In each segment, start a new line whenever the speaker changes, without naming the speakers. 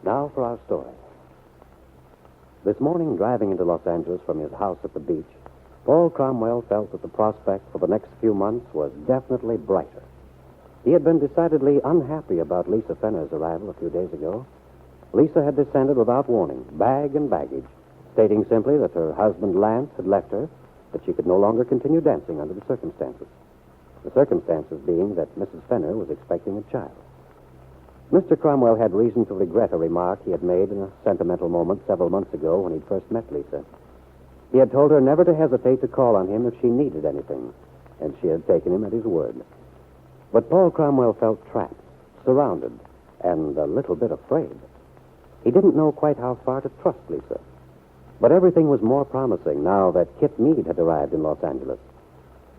Now for our story. This morning, driving into Los Angeles from his house at the beach, Paul Cromwell felt that the prospect for the next few months was definitely brighter. He had been decidedly unhappy about Lisa Fenner's arrival a few days ago. Lisa had descended without warning, bag and baggage, stating simply that her husband Lance had left her, that she could no longer continue dancing under the circumstances. The circumstances being that Mrs. Fenner was expecting a child. Mr. Cromwell had reason to regret a remark he had made in a sentimental moment several months ago when he'd first met Lisa. He had told her never to hesitate to call on him if she needed anything, and she had taken him at his word. But Paul Cromwell felt trapped, surrounded, and a little bit afraid. He didn't know quite how far to trust Lisa. But everything was more promising now that Kit Meade had arrived in Los Angeles.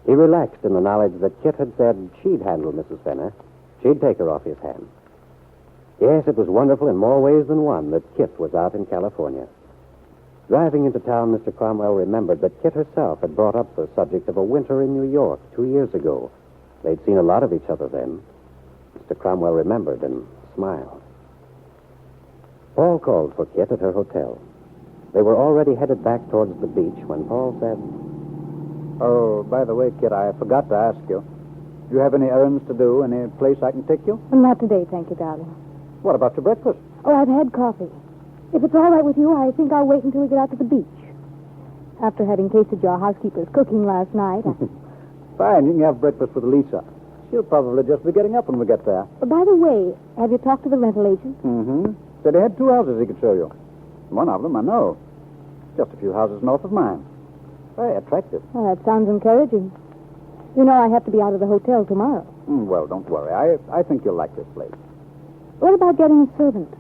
He relaxed in the knowledge that Kit had said she'd handle Mrs. Fenner. She'd take her off his hands. Yes, it was wonderful in more ways than one that Kit was out in California. Driving into town, Mr. Cromwell remembered that Kit herself had brought up the subject of a winter in New York 2 years ago. They'd seen a lot of each other then. Mr. Cromwell remembered and smiled. Paul called for Kit at her hotel. They were already headed back towards the beach when Paul said,
"Oh, by the way, Kit, I forgot to ask you. Do you have any errands to do? Any place I can take you?
Not today, thank you, darling.
What about your breakfast?
Oh, I've had coffee. If it's all right with you, I think I'll wait until we get out to the beach. After having tasted your housekeeper's cooking last night.
Fine, you can have breakfast with Lisa. She'll probably just be getting up when we get there.
By the way, have you talked to the rental agent?
Mm-hmm. Said he had 2 houses he could show you. One of them, I know. Just a few houses north of mine. Very attractive.
Oh, that sounds encouraging. You know I have to be out of the hotel tomorrow.
Well, don't worry. I think you'll like this place.
What about getting a servant?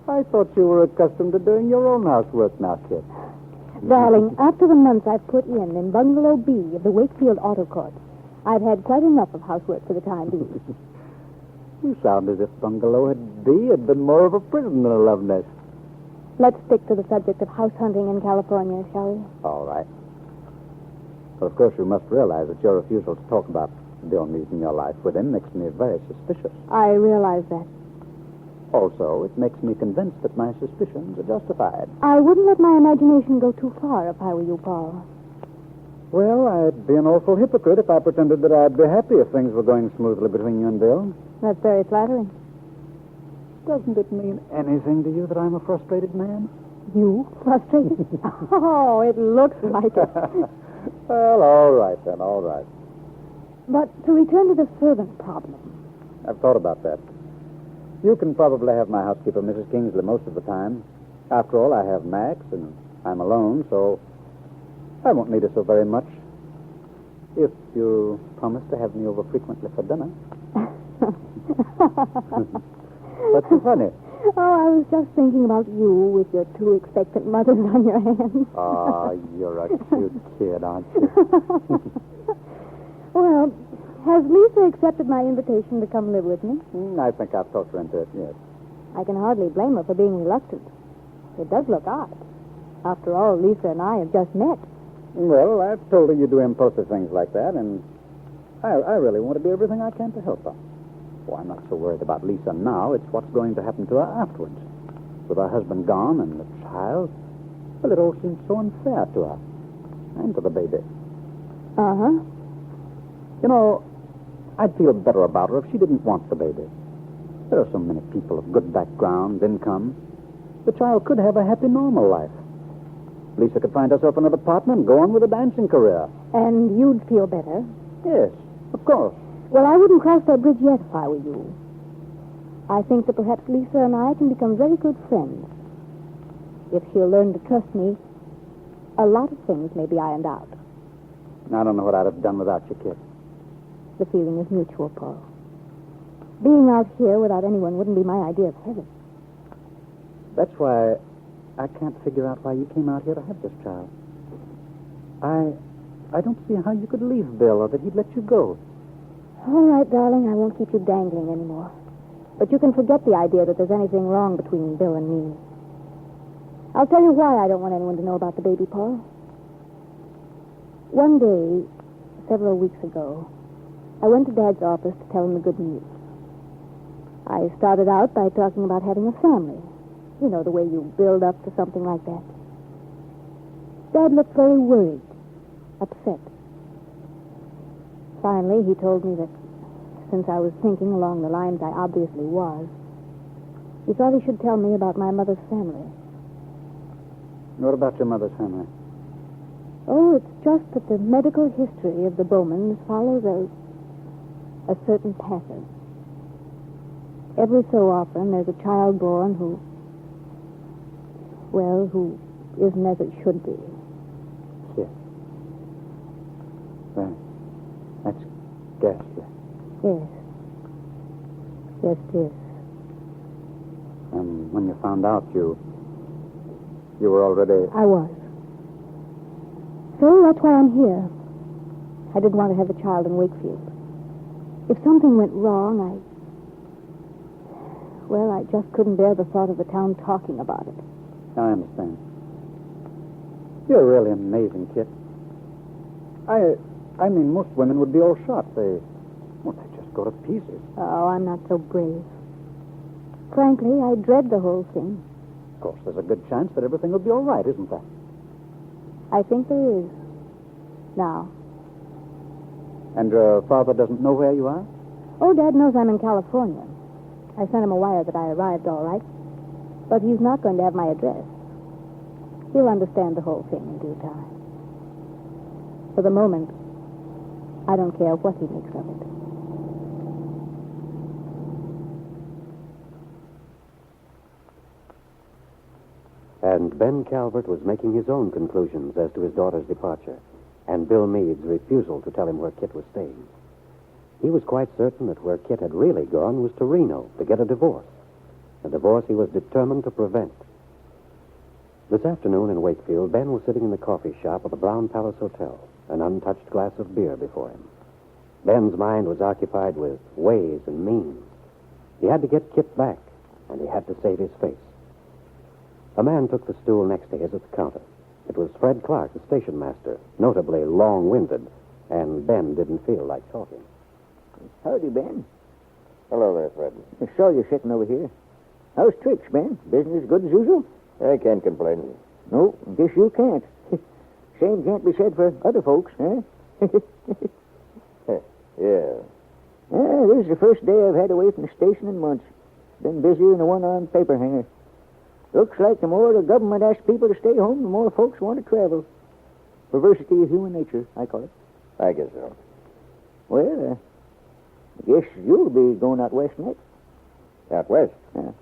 I thought you were accustomed to doing your own housework now, Kit.
Darling, after the months I've put in Bungalow B of the Wakefield Auto Court, I've had quite enough of housework for the time being.
You sound as if Bungalow B had been more of a prison than a love nest.
Let's stick to the subject of house hunting in California, shall we?
All right. But of course, you must realize that your refusal to talk about Bill Meade in your life with him makes me very suspicious.
I realize that.
Also, it makes me convinced that my suspicions are justified.
I wouldn't let my imagination go too far if I were you, Paul.
Well, I'd be an awful hypocrite if I pretended that I'd be happy if things were going smoothly between you and Bill.
That's very flattering.
Doesn't it mean anything to you that I'm a frustrated man?
You? Frustrated? Oh, it looks like it.
Well, all right then, all right.
But to return to the servant problem.
I've thought about that. You can probably have my housekeeper, Mrs. Kingsley, most of the time. After all, I have Max, and I'm alone, so I won't need her so very much. If you promise to have me over frequently for dinner. What's so funny?
Oh, I was just thinking about you with your 2 expectant mothers on your hands.
Oh, you're a cute kid, aren't you?
Well, has Lisa accepted my invitation to come live with me?
I think I've talked her into it, yes.
I can hardly blame her for being reluctant. It does look odd. After all, Lisa and I have just met.
Well, I've told her you do impulsive things like that, and I really want to do everything I can to help her. Oh, I'm not so worried about Lisa now. It's what's going to happen to her afterwards. With her husband gone and the child, well, it all seems so unfair to her. And to the baby.
Uh-huh.
You know, I'd feel better about her if she didn't want the baby. There are so many people of good background, income. The child could have a happy, normal life. Lisa could find herself another partner and go on with a dancing career.
And you'd feel better?
Yes, of course.
Well, I wouldn't cross that bridge yet if I were you. I think that perhaps Lisa and I can become very good friends. If she'll learn to trust me, a lot of things may be ironed out.
I don't know what I'd have done without you, kid.
The feeling is mutual, Paul. Being out here without anyone wouldn't be my idea of heaven.
That's why I can't figure out why you came out here to have this child. I don't see how you could leave Bill or that he'd let you go.
All right, darling, I won't keep you dangling anymore. But you can forget the idea that there's anything wrong between Bill and me. I'll tell you why I don't want anyone to know about the baby, Paul. One day, several weeks ago, I went to Dad's office to tell him the good news. I started out by talking about having a family, You know, the way you build up to something like that. Dad looked very worried, upset. Finally, he told me that since I was thinking along the lines I obviously was, he thought he should tell me about my mother's family.
What about your mother's family?
Oh, it's just that the medical history of the Bowmans follows a certain pattern. Every so often, there's a child born who isn't as it should be.
Yes. Well, that's ghastly.
Yes. Yes, it is.
And when you found out, you were already...
I was. So that's why I'm here. I didn't want to have a child in Wakefield. If something went wrong, I just couldn't bear the thought of the town talking about it.
I understand. You're really an amazing kid. I mean, most women would be all shot. They just go to pieces.
Oh, I'm not so brave. Frankly, I dread the whole thing.
Of course, there's a good chance that everything will be all right, isn't there?
I think there is. Now.
And your father doesn't know where you are?
Oh, Dad knows I'm in California. I sent him a wire that I arrived all right. But he's not going to have my address. He'll understand the whole thing in due time. For the moment, I don't care what he makes of it.
And Ben Calvert was making his own conclusions as to his daughter's departure, and Bill Meade's refusal to tell him where Kit was staying. He was quite certain that where Kit had really gone was to Reno to get a divorce he was determined to prevent. This afternoon in Wakefield, Ben was sitting in the coffee shop of the Brown Palace Hotel, an untouched glass of beer before him. Ben's mind was occupied with ways and means. He had to get Kit back, and he had to save his face. A man took the stool next to his at the counter. It was Fred Clark, the station master, notably long-winded, and Ben didn't feel like talking.
Howdy, Ben.
Hello there, Fred.
I saw you sitting over here. How's tricks, Ben? Business good as usual?
I can't complain.
No, guess you can't. Same can't be said for other folks, huh?
Yeah.
This is the first day I've had away from the station in months. Been busier than a one-armed paper hanger. Looks like the more the government asks people to stay home, the more folks want to travel. Perversity of human nature, I call it.
I guess so.
Well, I guess you'll be going out west next.
Out west?
Yeah.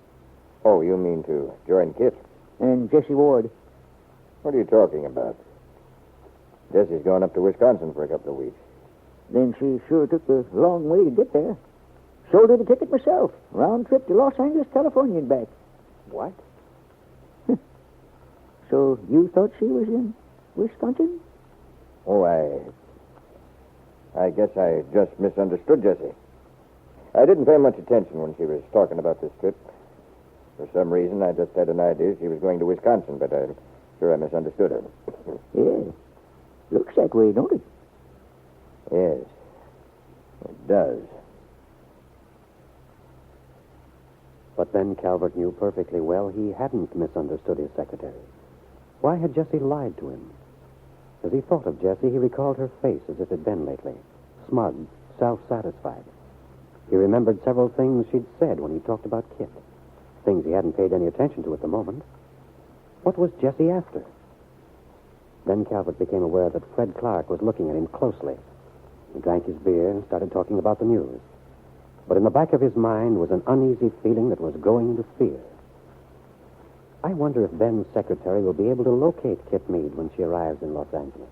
Oh, you mean to join Kit?
And Jessie Ward.
What are you talking about? Jessie's going up to Wisconsin for a couple of weeks.
Then she sure took the long way to get there. Sold her the ticket myself. Round trip to Los Angeles, California and back.
What?
So you thought she was in Wisconsin?
Oh, I guess I just misunderstood Jessie. I didn't pay much attention when she was talking about this trip. For some reason, I just had an idea she was going to Wisconsin, but I'm sure I misunderstood her.
Yeah. Looks that way, don't it?
Yes, it does.
But Ben Calvert knew perfectly well he hadn't misunderstood his secretary. Why had Jessie lied to him? As he thought of Jessie, he recalled her face as it had been lately, smug, self-satisfied. He remembered several things she'd said when he talked about Kit, things he hadn't paid any attention to at the moment. What was Jessie after? Ben Calvert became aware that Fred Clark was looking at him closely. He drank his beer and started talking about the news. But in the back of his mind was an uneasy feeling that was going to fear. I wonder if Ben's secretary will be able to locate Kit Meade when she arrives in Los Angeles.